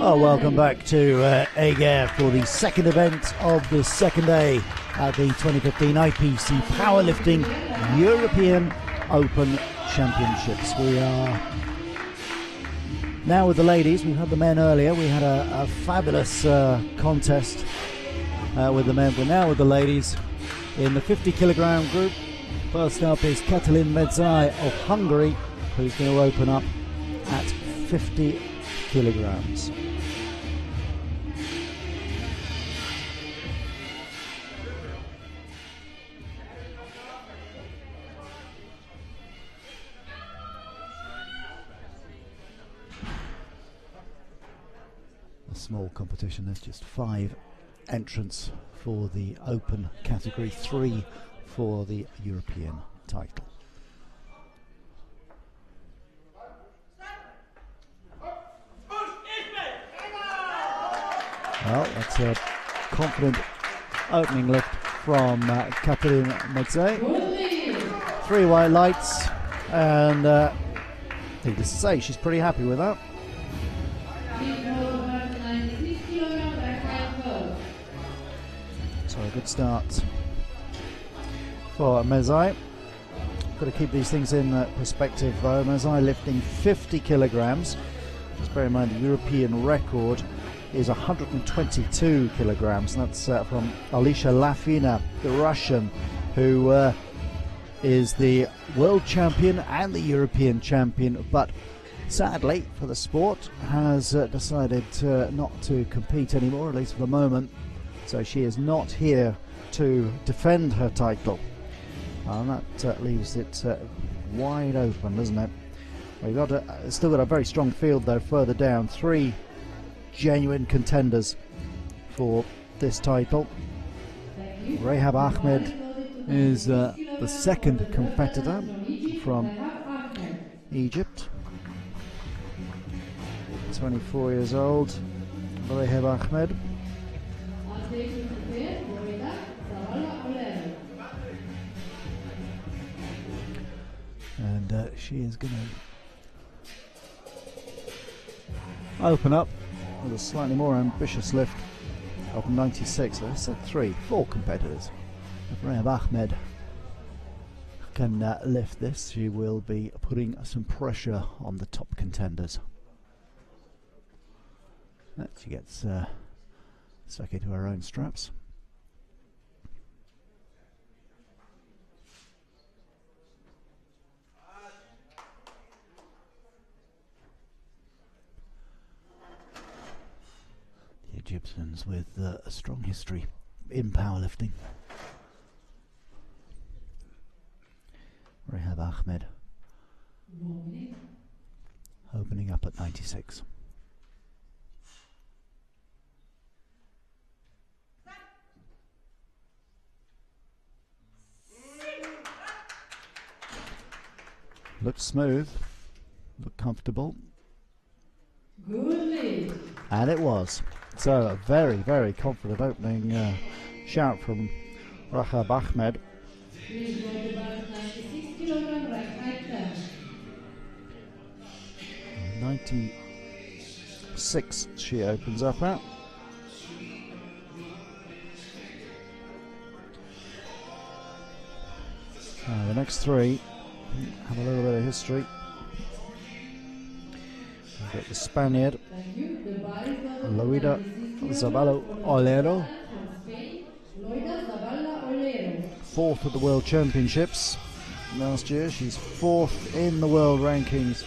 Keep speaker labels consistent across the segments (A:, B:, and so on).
A: Oh, welcome back to Eger for the second event of the second day at the 2015 IPC Powerlifting European Open Championships. We are now with the ladies. We've had the men earlier. We had a fabulous contest with the men. We're now with the ladies in the 50 kilogram group. First up is Katalin Medzai of Hungary, who's going to open up at 50 kilograms. A small competition. There's just 5 entrants for the open category, 3 for the European title. Well, that's a confident opening lift from Katalin Medzai. 3 white lights, and needless to say, she's pretty happy with that. So a good start for Medzai. Got to keep these things in perspective though. Medzai lifting 50 kilograms. Just bear in mind the European record is 122 kilograms, and that's from Alicia Lafina, the Russian, who is the world champion and the European champion, but sadly for the sport has decided not to compete anymore, at least for the moment. So she is not here to defend her title, and that leaves it wide open, doesn't it? We've got still got a very strong field though further down. 3 genuine contenders for this title. Rehab Ahmed is the second competitor from Egypt, 24 years old. Rehab Ahmed. And she is going to open up with a slightly more ambitious lift of 96. I said 4 competitors. If Rehab Ahmed can lift this, she will be putting some pressure on the top contenders. She gets stuck into her own straps. Egyptians with a strong history in powerlifting. Rehab Ahmed opening up at 96. Looked smooth, looked comfortable. And it was. So a very, very confident opening shout from Rehab Ahmed. 96 she opens up at. The next 3 have a little bit of history. We've got the Spaniard Loida Zaballo Olero, 4th at the World Championships last year. She's 4th in the world rankings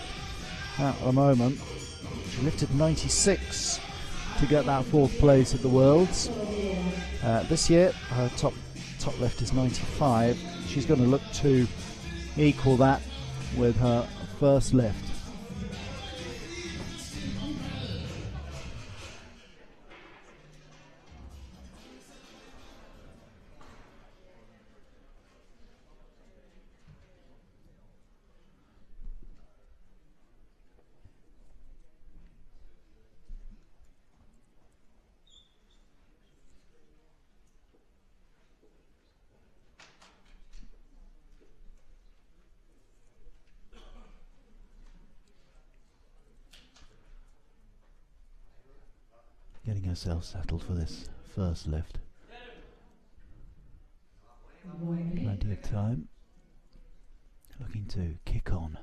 A: at the moment. She lifted 96 to get that 4th place at the Worlds. This year her top lift is 95. She's going to look to equal that with her first lift. getting herself settled for this first lift. Plenty of time. Looking to kick on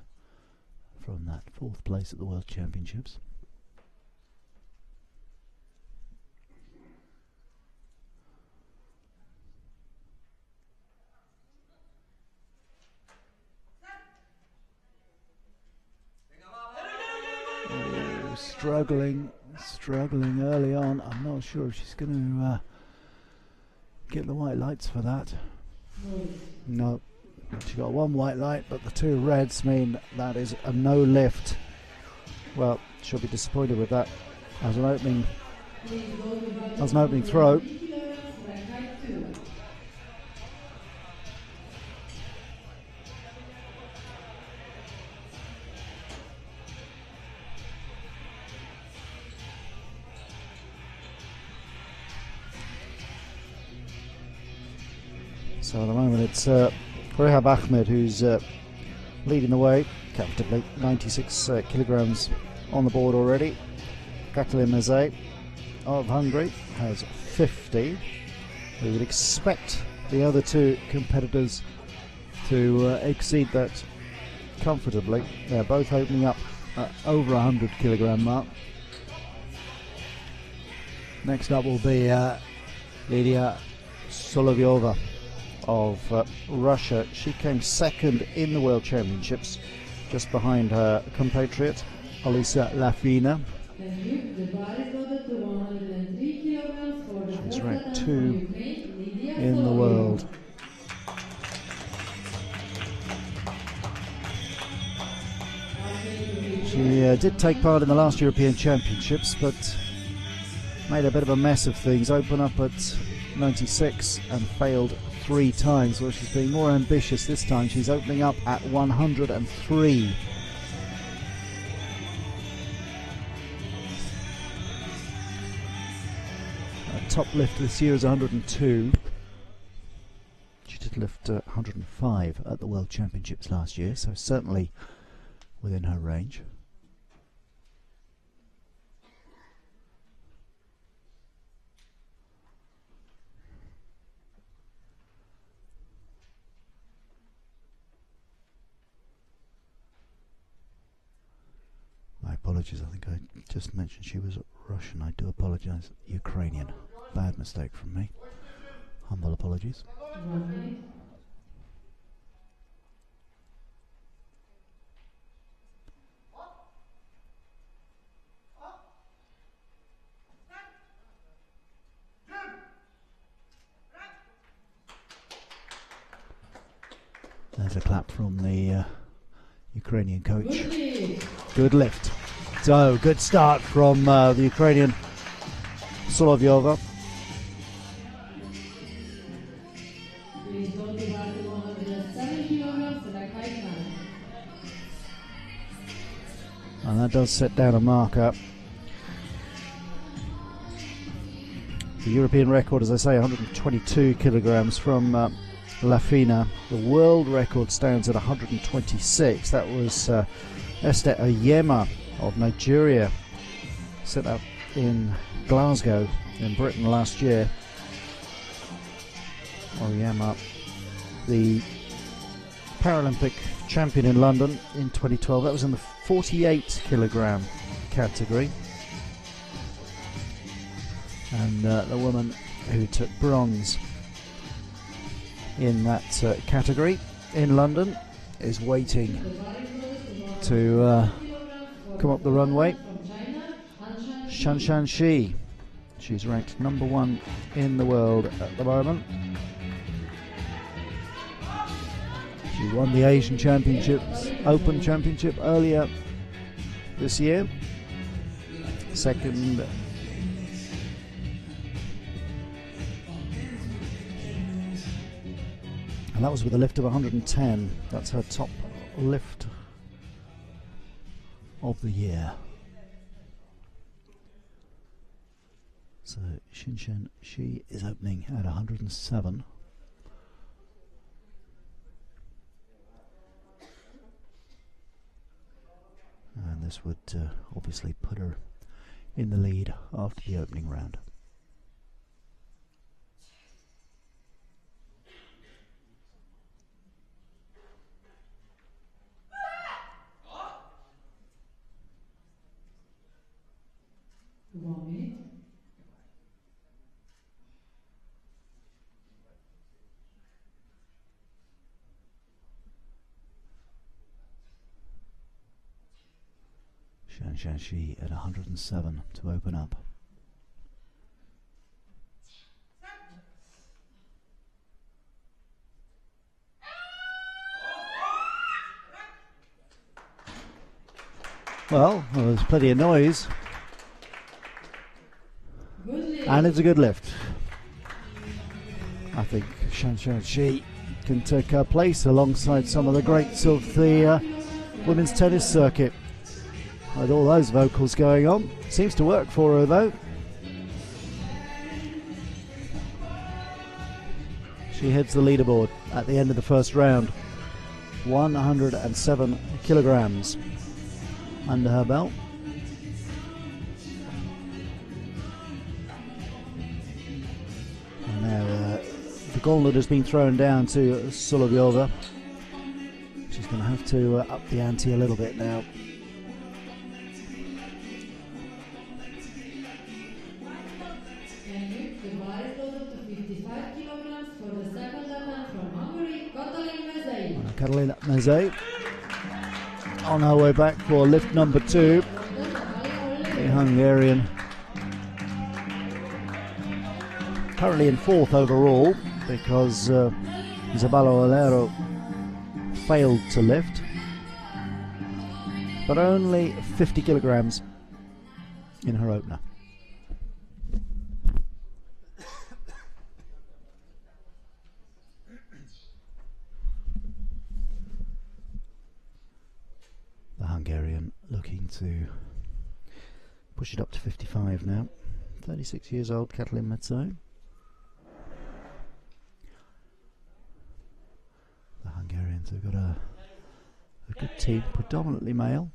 A: from that 4th place at the World Championships. Oh, struggling early on. I'm not sure if she's going to get the white lights for that. No. She got 1 white light, but the 2 reds mean that is a no lift. Well, she'll be disappointed with that as an opening throw. So at the moment it's Rehab Ahmed who's leading the way comfortably. 96 kilograms on the board already. Katalin Meze of Hungary has 50. We would expect the other 2 competitors to exceed that comfortably. They're both opening up over 100 kilogram mark. Next up will be Lydia Solovyova of Russia. She came 2nd in the World Championships, just behind her compatriot Alisa Lafina. She's ranked 2 in the world. She did take part in the last European Championships, but made a bit of a mess of things. Open up at 96 and failed 3 times. Well, she's being more ambitious this time. She's opening up at 103. Her top lift this year is 102. She did lift 105 at the World Championships last year, so certainly within her range. Apologies, I think I just mentioned she was Russian. I do apologise. Ukrainian. Bad mistake from me. Humble apologies. There's a clap from the Ukrainian coach. Good lift. So, good start from the Ukrainian Solovyova. And that does set down a marker. The European record, as I say, 122 kilograms from Lafina. The world record stands at 126. That was Esther Oyema of Nigeria, set up in Glasgow in Britain last year. Oyema, the Paralympic champion in London in 2012. That was in the 48 kilogram category. And the woman who took bronze in that category in London is waiting to come up the runway. Shanshan Shi. She's ranked number 1 in the world at the moment. She won the Asian Championships, Open Championship earlier this year. Second. And that was with a lift of 110. That's her top lift of the year. So Shanshan Shi is opening at 107. And this would obviously put her in the lead after the opening round. Shan at 107 to open up. Well, there's plenty of noise. And it's a good lift. I think Shan can take her place alongside some of the greats of the women's tennis circuit. With all those vocals going on. Seems to work for her though. She heads the leaderboard at the end of the first round. 107 kilograms under her belt. And now the gauntlet has been thrown down to Solovyova. She's going to have to up the ante a little bit now. Katalin Mezei on her way back for lift number 2. The Hungarian currently in 4th overall because Isabella Olero failed to lift, but only 50 kilograms in her opener. The Hungarian looking to push it up to 55 now. 36 years old, Katalin Mezei. The Hungarians have got a good team, predominantly male.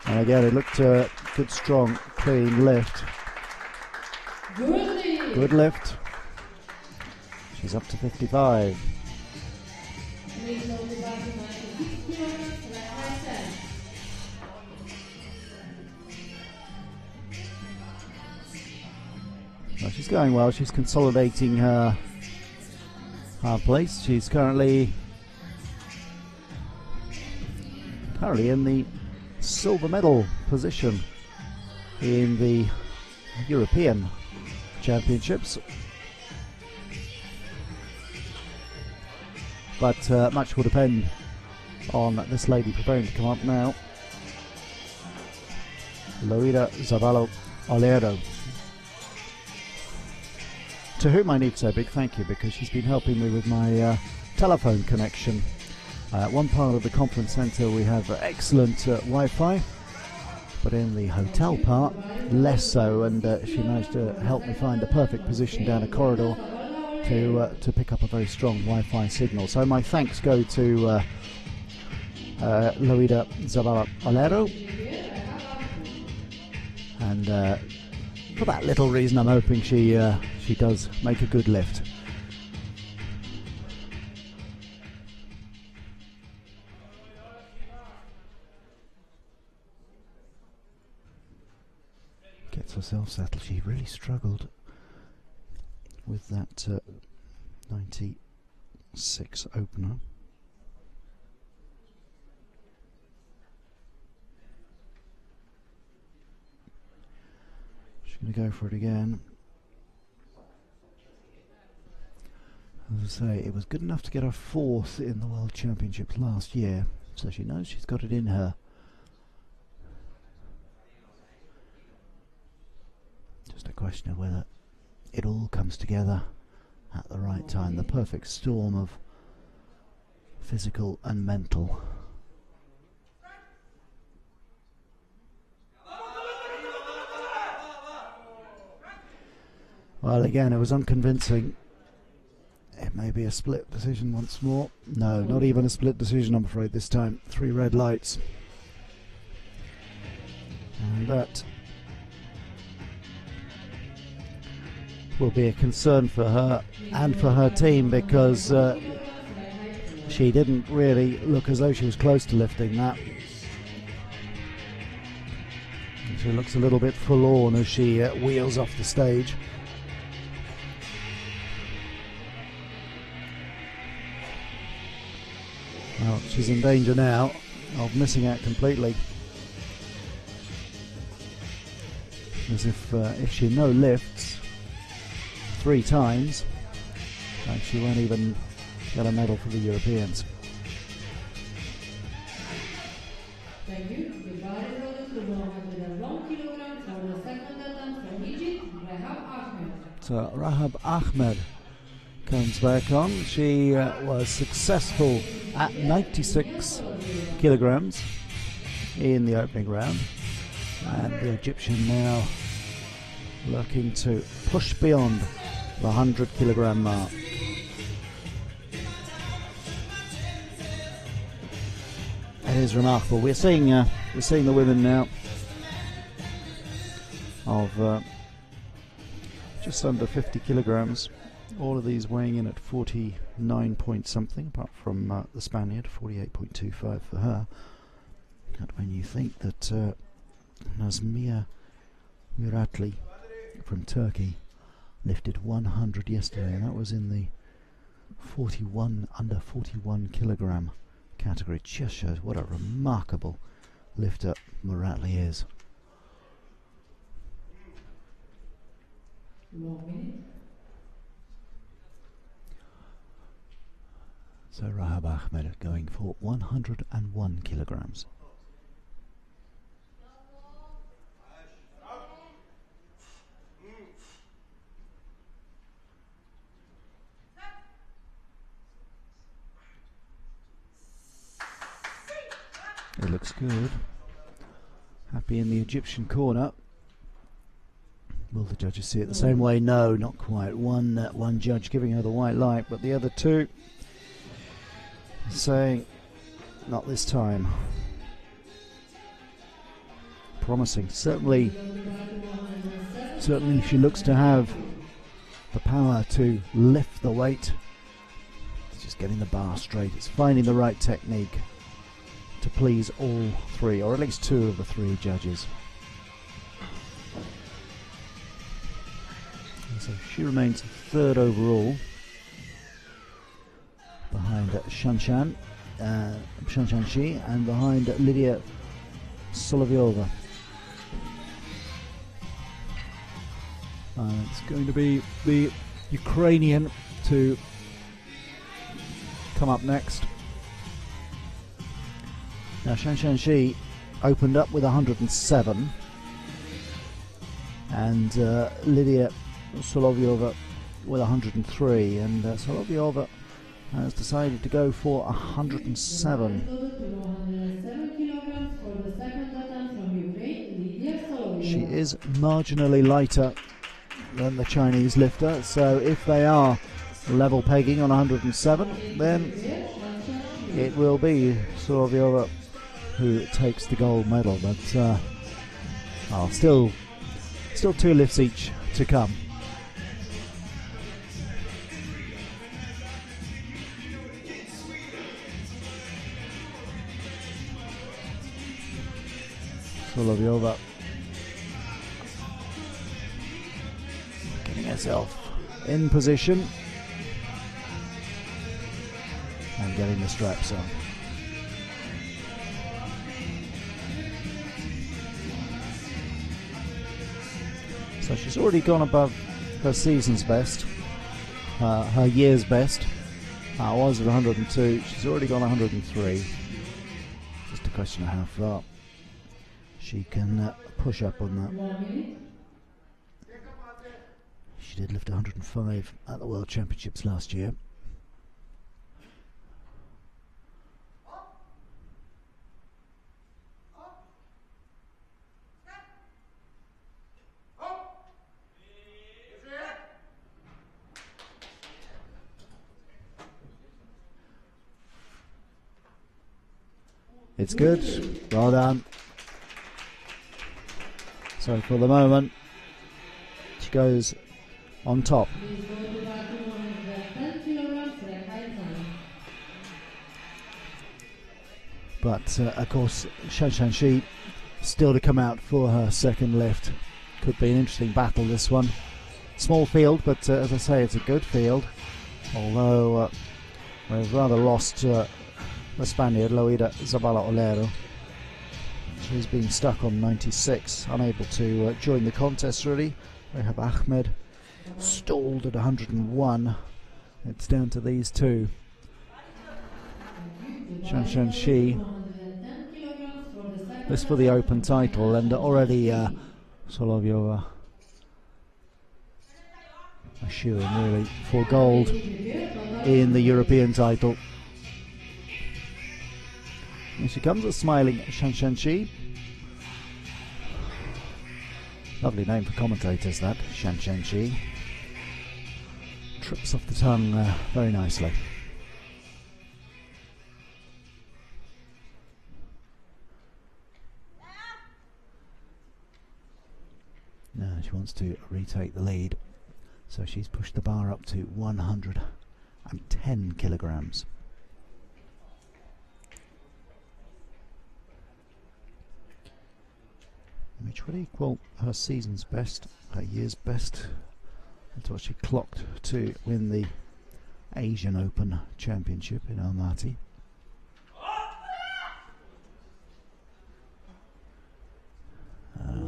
A: And again, it looked a good, strong, clean lift. Good lift. She's up to 55. Well, she's going well. She's consolidating her place. She's currently in the silver medal position in the European Championships. But much will depend on this lady preparing to come up now. Loida Zavallo Olero, to whom I need to say a big thank you because she's been helping me with my telephone connection. One part of the conference centre we have excellent Wi-Fi, but in the hotel part less so, and she managed to help me find the perfect position down a corridor to pick up a very strong Wi-Fi signal. So my thanks go to Loida Zavala Olero, and for that little reason I'm hoping she does make a good lift. Gets herself settled. She really struggled with that 96 opener. She's going to go for it again. As I say, it was good enough to get her 4th in the World Championships last year, so she knows she's got it in her. Just a question of whether it all comes together at the right time, the perfect storm of physical and mental. Well, again, it was unconvincing. Maybe a split decision once more. No, not even a split decision, I'm afraid, this time. 3 red lights. And that will be a concern for her and for her team, because she didn't really look as though she was close to lifting that. And she looks a little bit forlorn as she wheels off the stage. Well, she's in danger now of missing out completely. As if she no lifts 3 times, she won't even get a medal for the Europeans.
B: Thank you. The bar is ordered to 101 kilograms for the second attempt from Egypt, Rahab Ahmed.
A: So Rahab Ahmed comes back on. She was successful at 96 kilograms in the opening round, and the Egyptian now looking to push beyond the 100 kilogram mark. It is remarkable. We're seeing the women now of just under 50 kilograms. All of these weighing in at 49 point something, apart from the Spaniard, 48.25 for her. And when you think that Nazmiye Muratli from Turkey lifted 100 yesterday, and that was in the under 41 kilogram category. It just shows what a remarkable lifter Muratli is.
B: 1 minute.
A: So Rahab Ahmed going for 101 kilograms. It looks good. Happy in the Egyptian corner. Will the judges see it the same way? No, not quite. One judge giving her the white light, but the other 2 saying not this time. Promising. Certainly she looks to have the power to lift the weight. It's just getting the bar straight. It's finding the right technique to please all 3, or at least 2 of the 3 judges. And so she remains 3rd overall, behind Shanshan Shi, and behind Lydia Solovyova. It's going to be the Ukrainian to come up next. Now Shanshan Shi opened up with 107, and Lydia Solovyova with 103, and Solovyova has decided to go for 107. She is marginally lighter than the Chinese lifter, so if they are level pegging on 107, then it will be Solovyova who takes the gold medal. But still 2 lifts each to come. Solovyova getting herself in position and getting the straps on. So she's already gone above her season's best, her year's best. Was at 102, she's already gone 103. Just a question of how far she can push up on that. She did lift 105 at the World Championships last year. It's good. Well done. So for the moment, she goes on top.
B: Please go to bathroom 110 kilograms for a high time.
A: But of course, Shan Shi still to come out for her second lift. Could be an interesting battle, this one. Small field, but as I say, it's a good field. Although we've rather lost the Spaniard, Loida Zabala Olero. She's been stuck on 96, unable to join the contest really. We have Ahmed stalled at 101. It's down to these two. Shan Shi. This for the open title, and already Solovyova assuring really for gold in the European title. And she comes a smiling Shan Shi. Lovely name for commentators, that, Shan Shi. Trips off the tongue very nicely. Now she wants to retake the lead, so she's pushed the bar up to 110 kilograms. Which would equal her season's best, her year's best. That's what she clocked to win the Asian Open Championship in Almaty.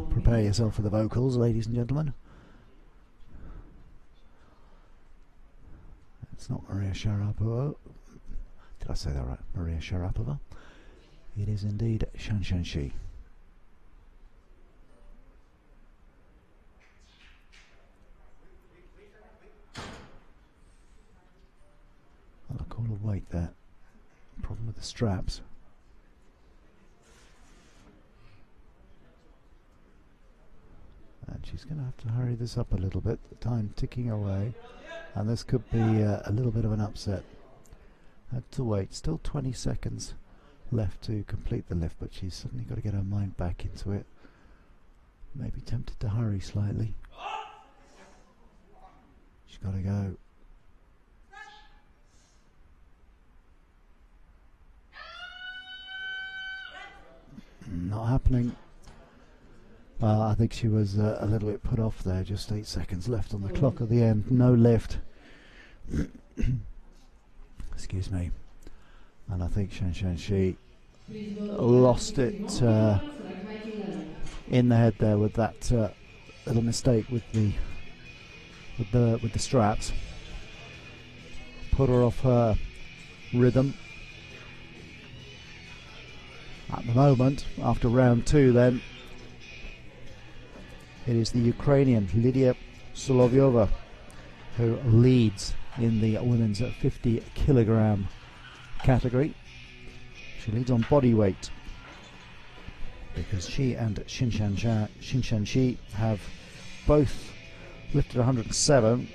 A: Prepare yourself for the vocals, ladies and gentlemen. It's not Maria Sharapova. Did I say that right? Maria Sharapova. It is indeed Shan Shi. Well, a call of weight there. Problem with the straps. And she's going to have to hurry this up a little bit. The time ticking away, and this could be a little bit of an upset. Had to wait. Still 20 seconds left to complete the lift, but she's suddenly got to get her mind back into it. Maybe tempted to hurry slightly. She's got to go. Not happening. I think she was a little bit put off there. Just 8 seconds left on the clock at the end. No lift. Excuse me. And I think Shan Shi lost it in the head there with that little mistake with the straps. Put her off her rhythm. At the moment, after round 2 then, it is the Ukrainian Lydia Solovyova who leads in the women's 50 kilogram category. She leads on body weight because she and Shan Shi have both lifted 107.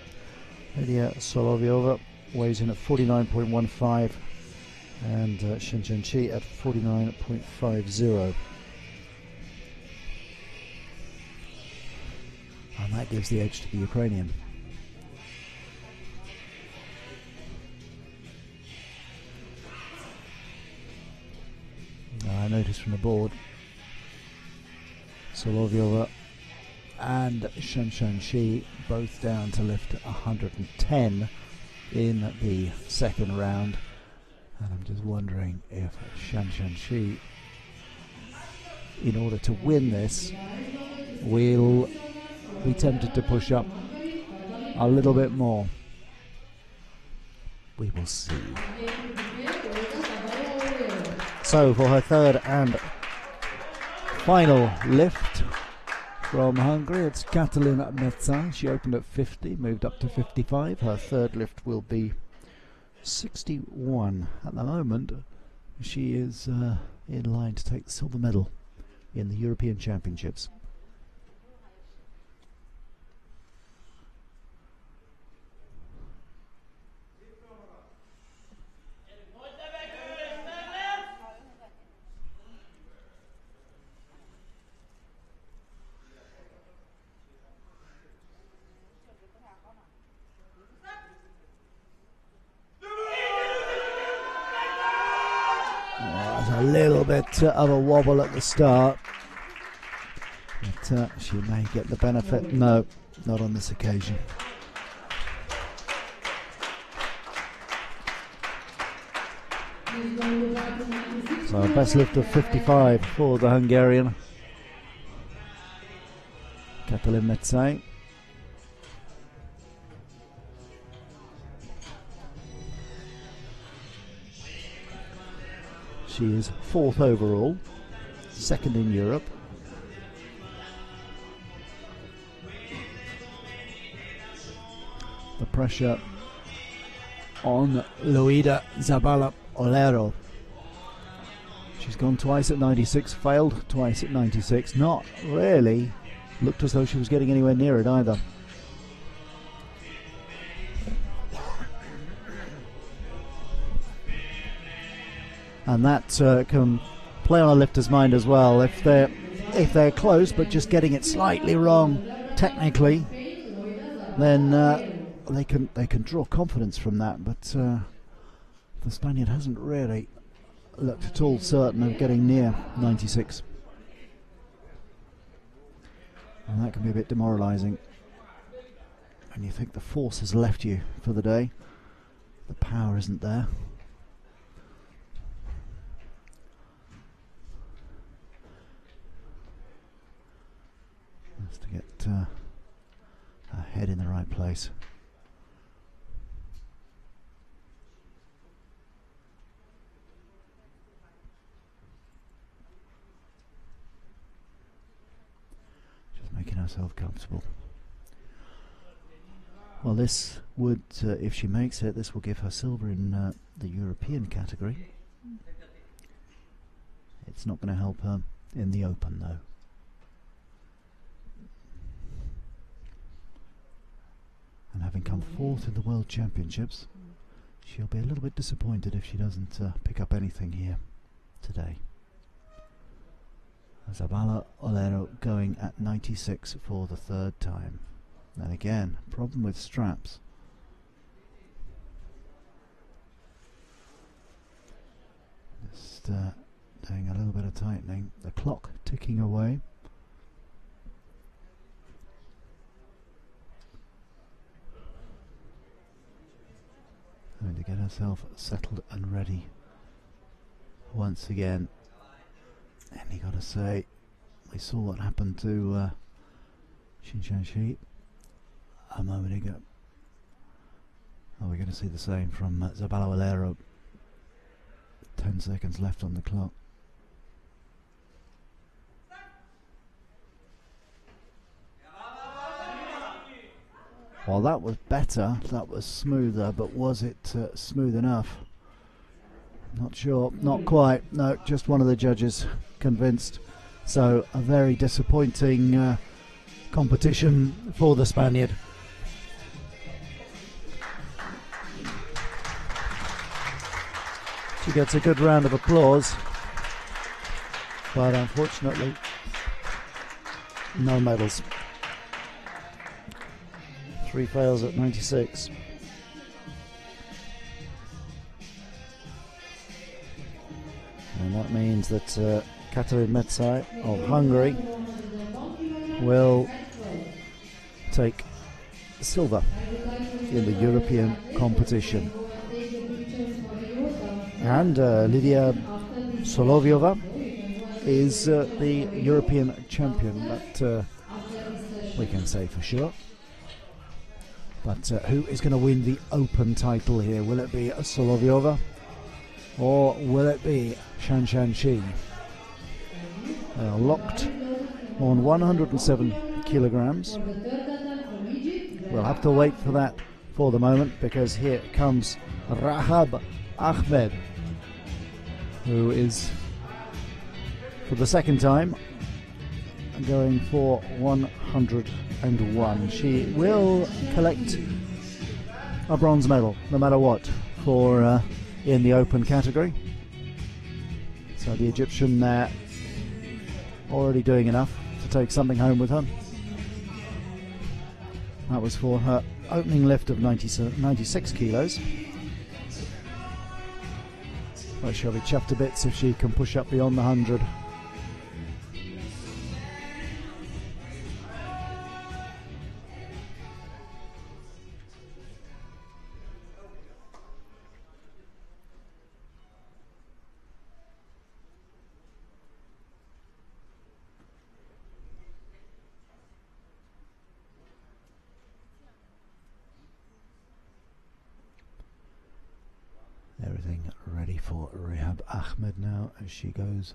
A: Lydia Solovyova weighs in at 49.15 and Shan Shi at 49.50. And that gives the edge to the Ukrainian. I noticed from the board, Solovyova and Shan Shi both down to lift 110 in the second round. And I'm just wondering if Shan Shi, in order to win this, will be tempted to push up a little bit more. We will see. So for her third and final lift from Hungary, it's Katalin Metzai. She opened at 50, moved up to 55. Her third lift will be 61. At the moment, she is in line to take the silver medal in the European Championships. bit of a wobble at the start, but she may get the benefit. No, not on this occasion. So a best lift of 55 for the Hungarian Katalin Metsai. She is 4th overall, 2nd in Europe. The pressure on Luida Zabala Olero. She's gone twice at 96, failed twice at 96. Not really looked as though she was getting anywhere near it either. And that can play on a lifter's mind as well. If they're close but just getting it slightly wrong technically, then they can draw confidence from that. But the Spaniard hasn't really looked at all certain of getting near 96, and that can be a bit demoralising when you think the force has left you for the day. The power isn't there. Just to get her head in the right place. Making herself comfortable. Well, this would, if she makes it, this will give her silver in the European category. It's not going to help her in the Open, though. And having come 4th in the World Championships, she'll be a little bit disappointed if she doesn't pick up anything here today. Zabala Olero going at 96 for the 3rd time. And again, problem with straps. Just doing a little bit of tightening. The clock ticking away. Going to get herself settled and ready once again. And you got to say, we saw what happened to Xin Shanxi a moment ago. Oh, we're going to see the same from Zabala Olero. 10 seconds left on the clock. Well, that was better, that was smoother, but was it smooth enough? Not sure, not quite. No, just one of the judges convinced. So a very disappointing competition for the Spaniard. She gets a good round of applause, but unfortunately no medals. 3 fails at 96. And that means that Katalin Metsai of Hungary will take silver in the European competition. And Lydia Solovyova is the European champion, that we can say for sure. But who is going to win the Open title here? Will it be Solovyova? Or will it be Shan Shanxi? They are locked on 107 kilograms. We'll have to wait for that for the moment, because here comes Rahab Ahmed, who is for the 2nd time going for 101. She will collect a bronze medal no matter what for in the Open category. So the Egyptian already doing enough to take something home with her. That was for her opening lift of 96 kilos. Well, she'll be chuffed to bits if she can push up beyond the 100. Everything ready for Rehab Ahmed now as she goes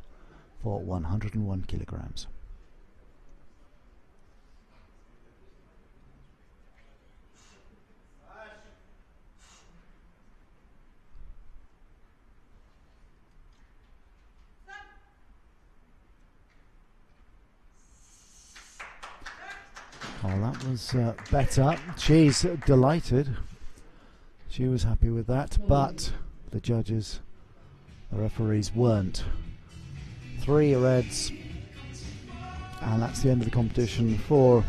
A: for 101 kilograms. Oh, that was better. She's delighted. She was happy with that, but the judges, the referees, weren't. 3 reds, and that's the end of the competition for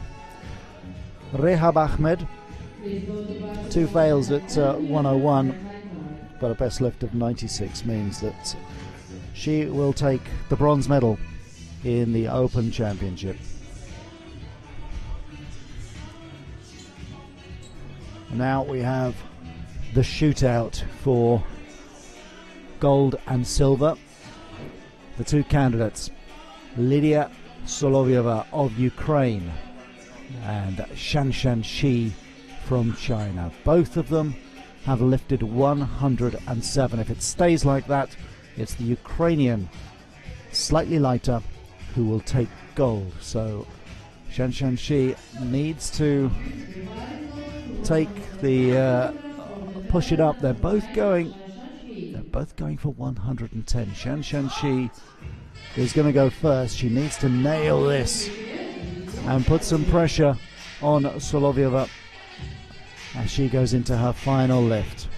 A: Rehab Ahmed. 2 fails at 101, but a best lift of 96 means that she will take the bronze medal in the Open Championship. Now we have the shootout for gold and silver. The 2 candidates, Lydia Solovyeva of Ukraine and Shanshan Shi from China. Both of them have lifted 107. If it stays like that, it's the Ukrainian, slightly lighter, who will take gold. So Shanshan Shi needs to take the push it up. They're both going for 110. Shanshan Shi is going to go first. She needs to nail this and put some pressure on Solovyeva as she goes into her final lift.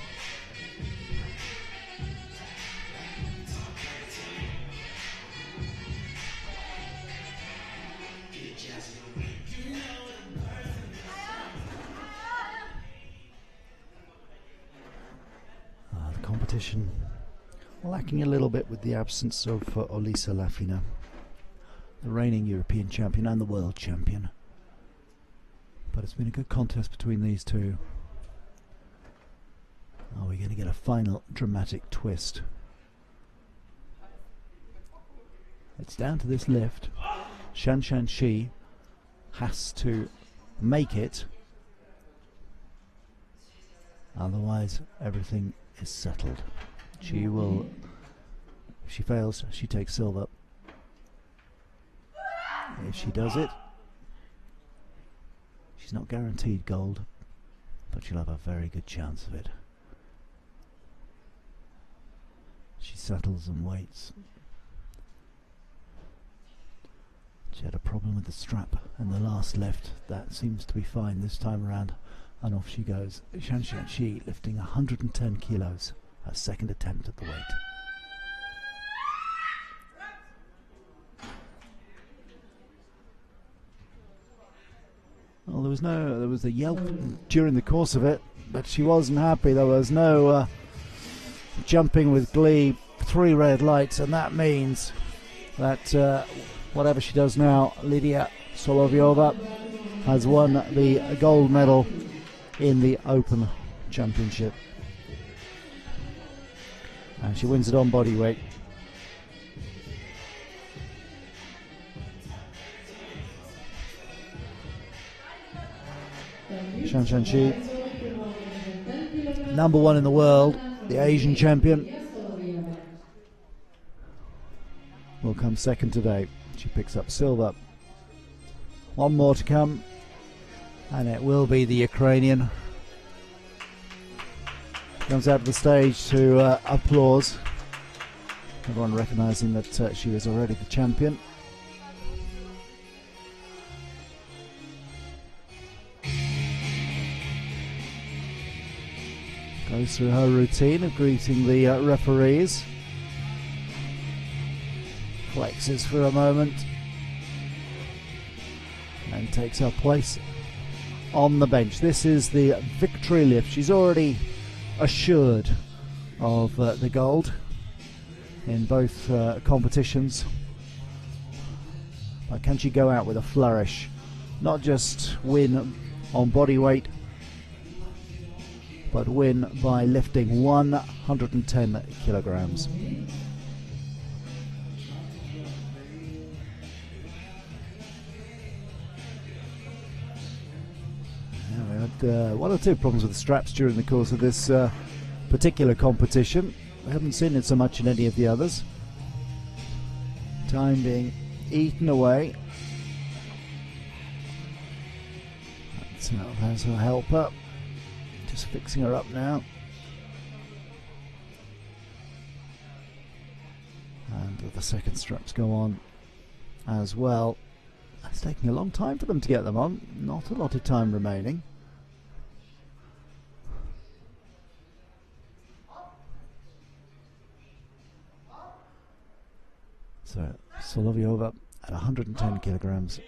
A: Competition lacking a little bit with the absence of Olisa Lafina, the reigning European champion and the world champion. But it's been a good contest between these two. Are we going to get a final dramatic twist? It's down to this lift. Shanshan Shi has to make it, otherwise everything is settled. She will, if she fails, she takes silver. If she does it, she's not guaranteed gold, but she'll have a very good chance of it. She settles and waits. She had a problem with the strap in the last lift. That seems to be fine this time around. And off she goes. Shanshan Shi lifting 110 kilos, her second attempt at the weight. Well, there was a yelp during the course of it, but she wasn't happy. There was no jumping with glee. 3 red lights, and that means that whatever she does now, Lydia Solovyeva has won the gold medal in the Open Championship, and she wins it on body weight. Shanshan Shi, number 1 in the world, the Asian champion, will come second today. She picks up silver. 1 more to come, and it will be the Ukrainian. Comes out of the stage to applause. Everyone recognising that she is already the champion. Goes through her routine of greeting the referees. Flexes for a moment and takes her place on the bench. This is the victory lift. She's already assured of the gold. in both competitions. But can she go out with a flourish? Not just win on body weight, but win by lifting 110 kilograms. We had one or two problems with the straps during the course of this particular competition. We haven't seen it so much in any of the others. Time being eaten away. So there's her helper. Just fixing her up now. And the second straps go on as well. It's taking a long time for them to get them on. Not a lot of time remaining. So Solovyova at 110 kilograms.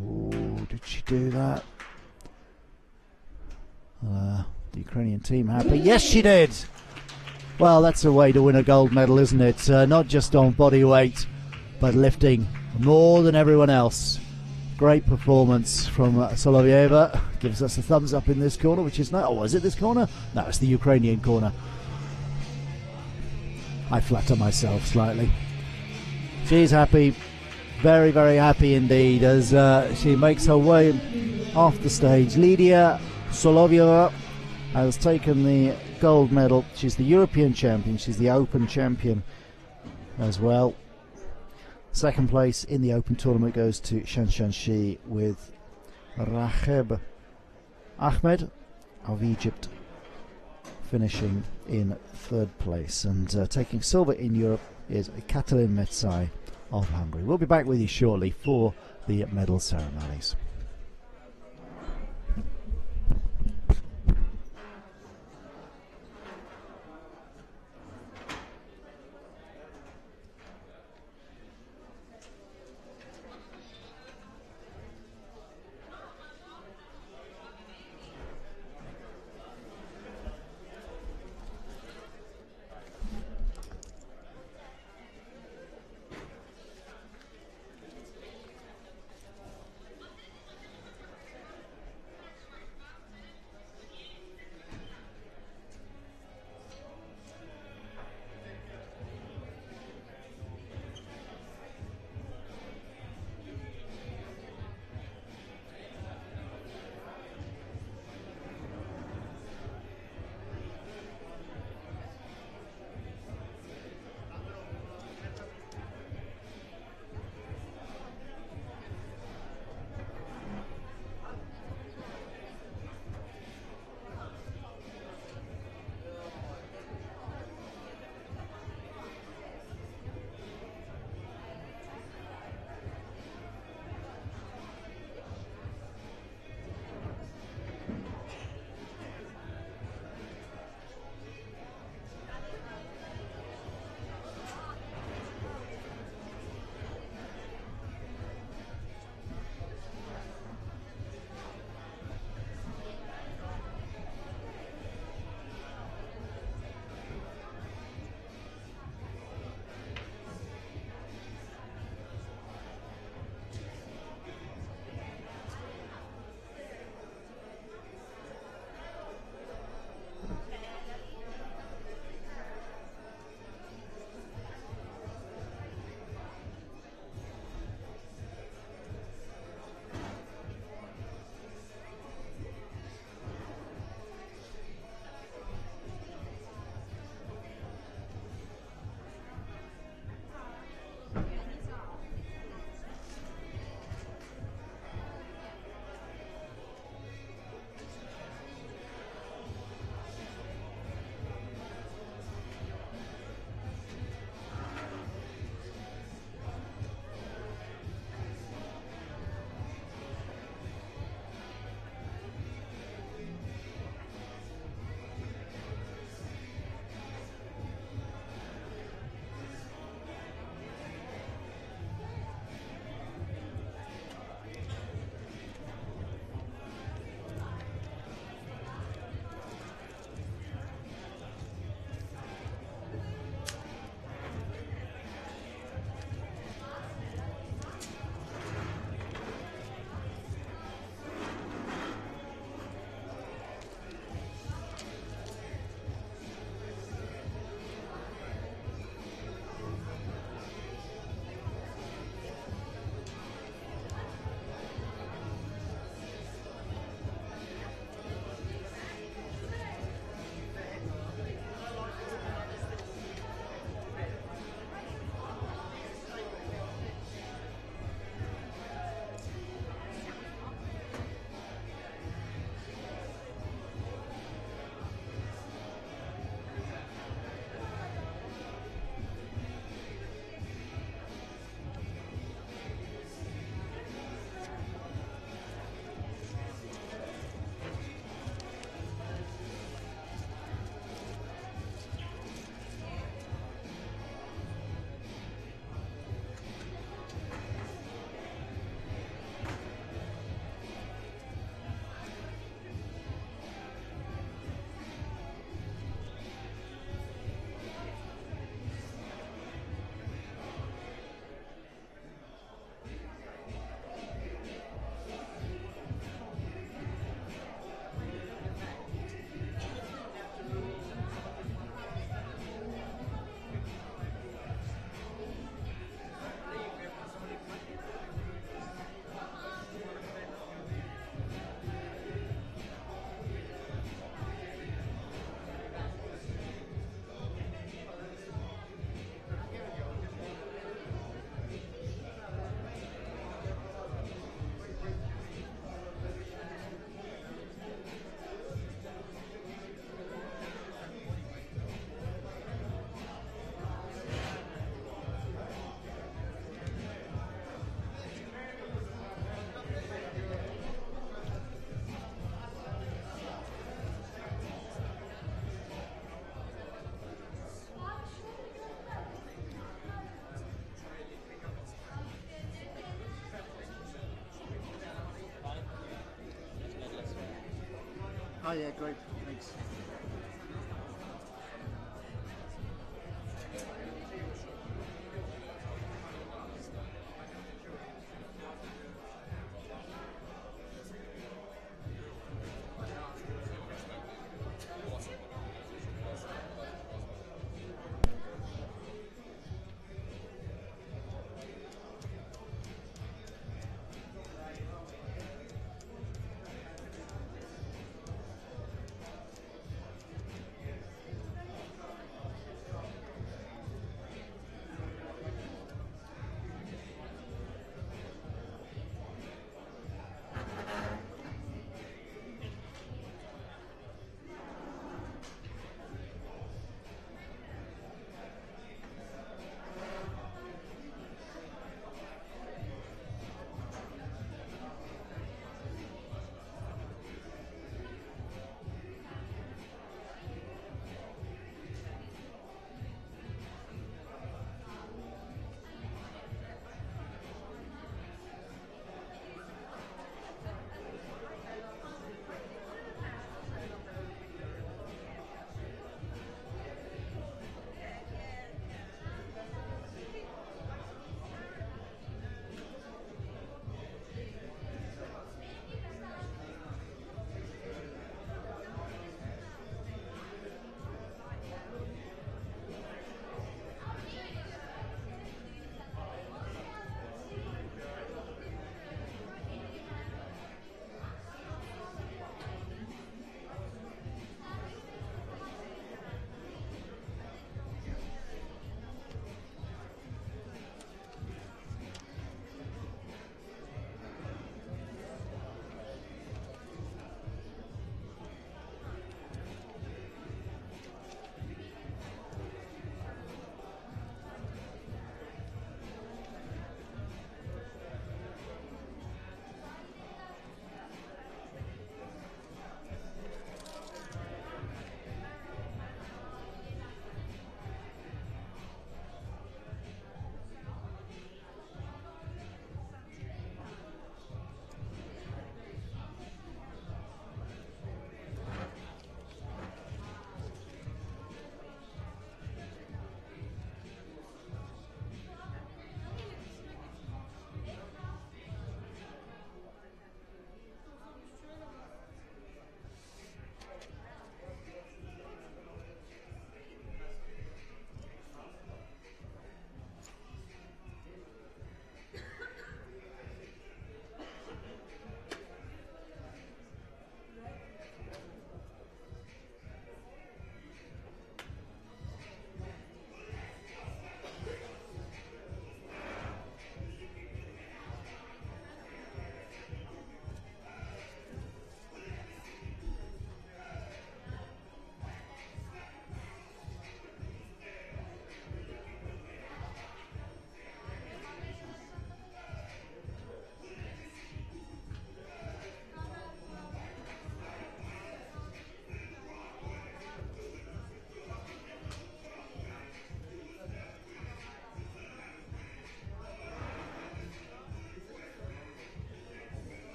A: Oh, did she do that? The Ukrainian team happy. Yes, she did! Well, that's a way to win a gold medal, isn't it? Not just on body weight, but lifting more than everyone else. Great performance from Solovyeva. Gives us a thumbs up in this corner, which is now. Oh, is it this corner? No, it's the Ukrainian corner. I flatter myself slightly. She's happy. Very, very happy indeed as she makes her way off the stage. Lidia Solovyeva has taken the gold medal. She's the European champion. She's the Open champion as well. Second place in the Open tournament goes to Shanshanshi with Raheb Ahmed of Egypt finishing in third place. And taking silver in Europe is Katalin Metsai of Hungary. We'll be back with you shortly for the medal ceremonies. Oh yeah, great. Thanks.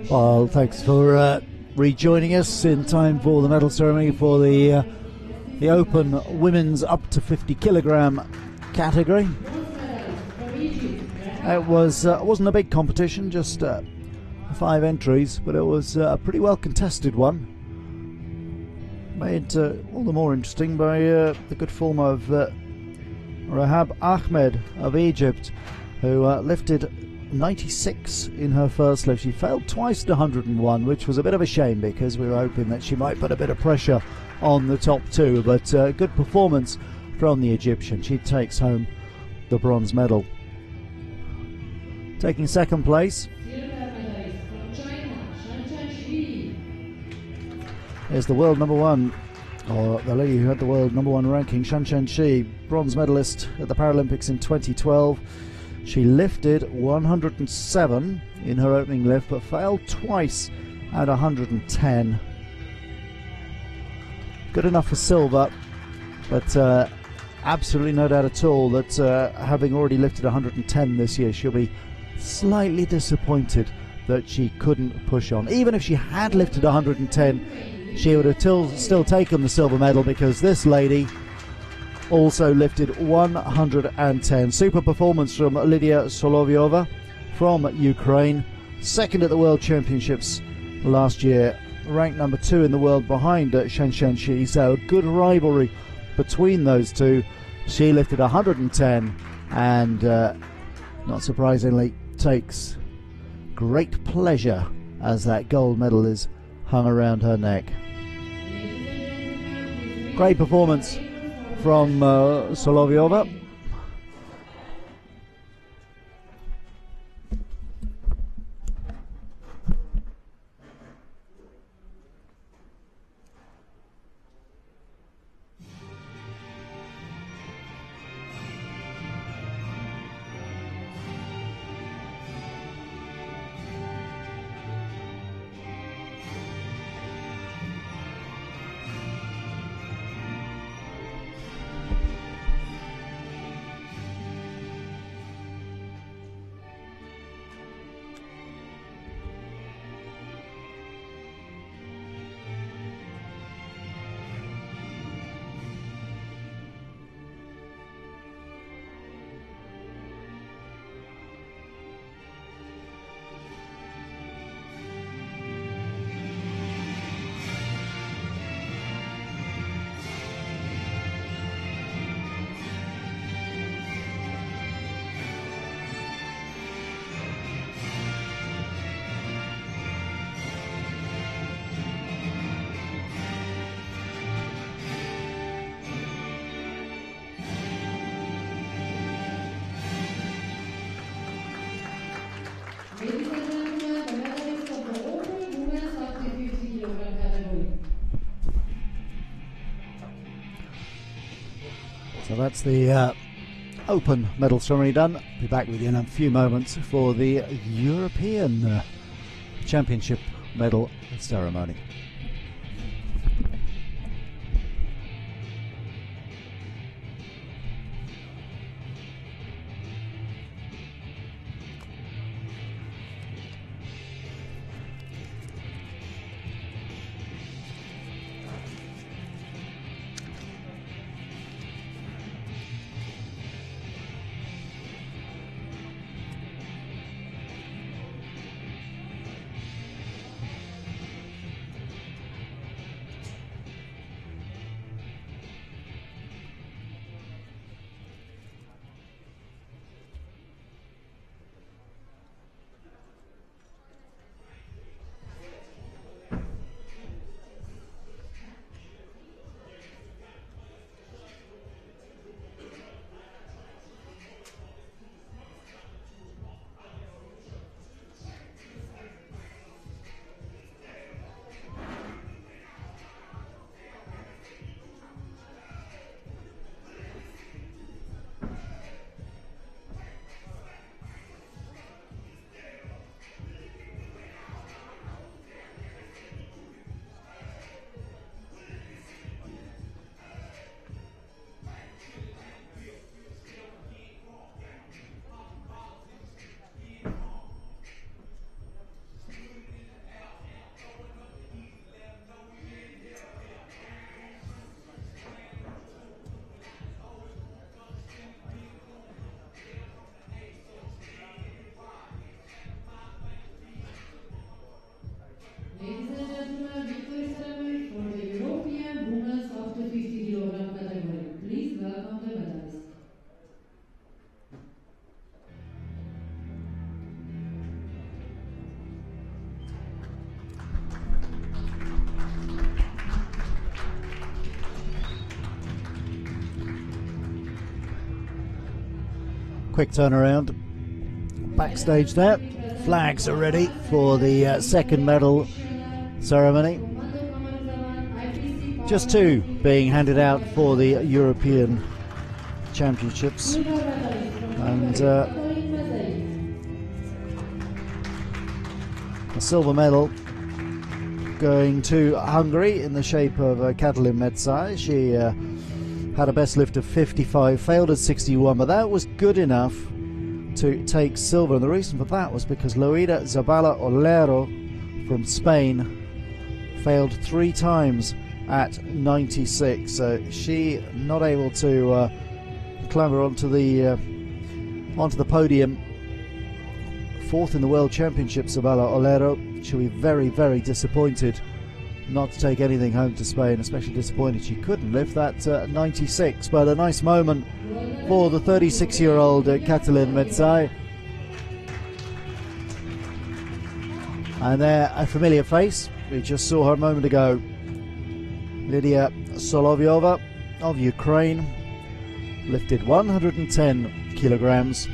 A: Well, thanks for rejoining us in time for the medal ceremony for the Open Women's up to 50 kilogram category. It wasn't a big competition, just 5 entries, but it was a pretty well contested one. Made all the more interesting by the good form of Rahab Ahmed of Egypt, who lifted 96 in her first lift. She failed twice at 101, which was a bit of a shame because we were hoping that she might put a bit of pressure on the top two, but good performance from the Egyptian. She takes home the bronze medal. Taking second place is the world number one, or the lady who had the world number one ranking, Shan Shi, bronze medalist at the Paralympics in 2012. She lifted 107 in her opening lift, but failed twice at 110. Good enough for silver, but absolutely no doubt at all that having already lifted 110 this year, she'll be slightly disappointed that she couldn't push on. Even if she had lifted 110, she would have still taken the silver medal, because this lady also lifted 110. Super performance from Lydia Solovyova from Ukraine, second at the World Championships last year, ranked number 2 in the world behind Shan Shi, so good rivalry between those two. She lifted 110 and not surprisingly takes great pleasure as that gold medal is hung around her neck. Great performance from Solovyova.
B: Ladies and gentlemen, the medalist of the Open Women's up to 50 kilogram category.
A: So that's the Open medal ceremony done. Be back with you in a few moments for the European Championship medal ceremony. Quick turnaround. Backstage there. Flags are ready for the second medal ceremony. Just two being handed out for the European Championships. And a silver medal going to Hungary in the shape of Katalin Metzai. She had a best lift of 55, failed at 61, but that was good enough to take silver. And the reason for that was because Loida Zabala Olero from Spain failed 3 times at 96. So she not able to clamber onto the podium. 4th in the World Championships, Zabala Olero. She'll be very, very disappointed not to take anything home to Spain, especially disappointed she couldn't lift that 96. But a nice moment for the 36-year-old Katalin Metzai. And there, a familiar face. We just saw her a moment ago. Lydia Solovyova of Ukraine lifted 110 kilograms,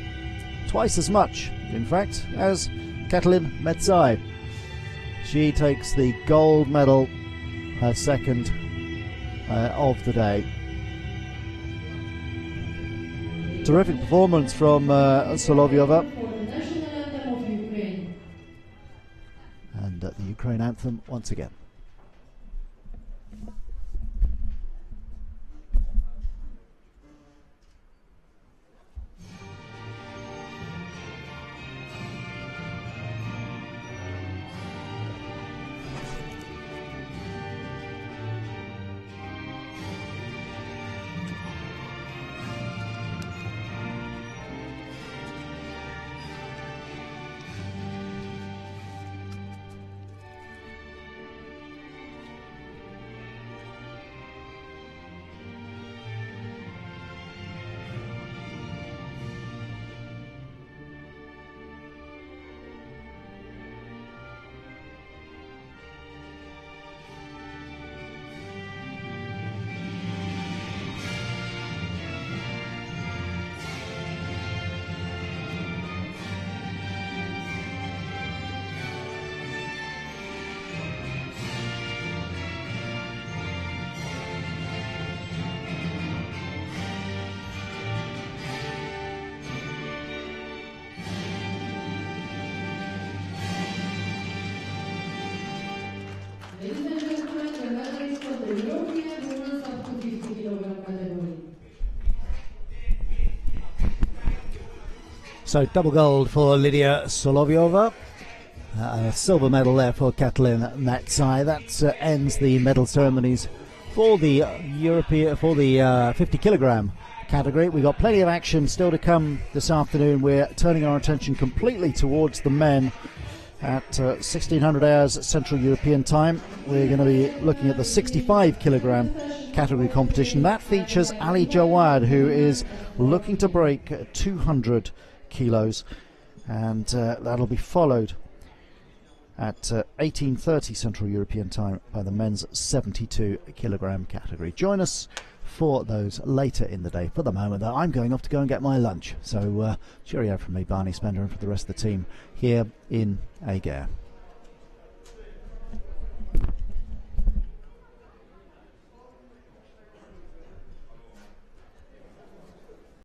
A: twice as much, in fact, as Katalin Metzai. She takes the gold medal, her second of the day. Terrific performance from Solovyova. And the Ukraine anthem once again. So double gold for Lydia Solovyova, a silver medal there for Katalin Metzai. That ends the medal ceremonies for the 50 kilogram category. We've got plenty of action still to come this afternoon. We're turning our attention completely towards the men at 1600 hours Central European time. We're going to be looking at the 65 kilogram category competition. That features Ali Jawad, who is looking to break 200 kilos, and that'll be followed at 18:30 Central European time by the men's 72 kilogram category. Join us for those later in the day. For the moment though, I'm going off to go and get my lunch, so cheerio from me, Barney Spender, and for the rest of the team here in Eger.